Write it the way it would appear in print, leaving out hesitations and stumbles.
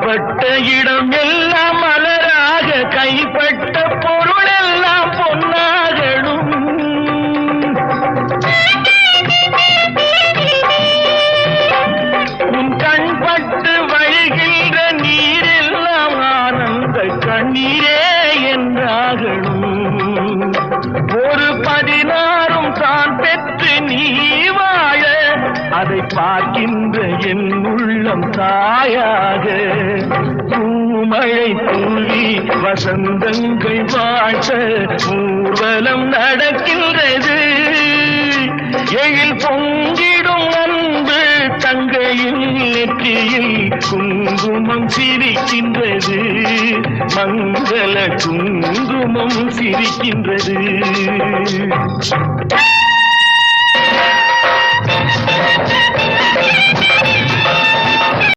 கால்பட்ட இடம் எல்லாம் மலராக கைப்பட்ட பொருள் எல்லாம் பொன்னாகணும். உன் கண்பட்டு வழிகின்ற நீரெல்லாம் ஆனந்த கண்ணீரே என்றாகணும். ஒரு 16 தான் பெற்று நீ வாழ அதை பார்க்கின்ற என் உள்ளம் தாயாக. பூமழை தூவி வசந்தங்கள் வாழ்த்த ஊர்வலம் நடக்கின்றது. எழில் பொங்கிடும் அன்பு தங்கையின் நெற்றியில் குங்குமம் சிரிக்கின்றது. மங்கள குங்குமம் சிரிக்கின்றது.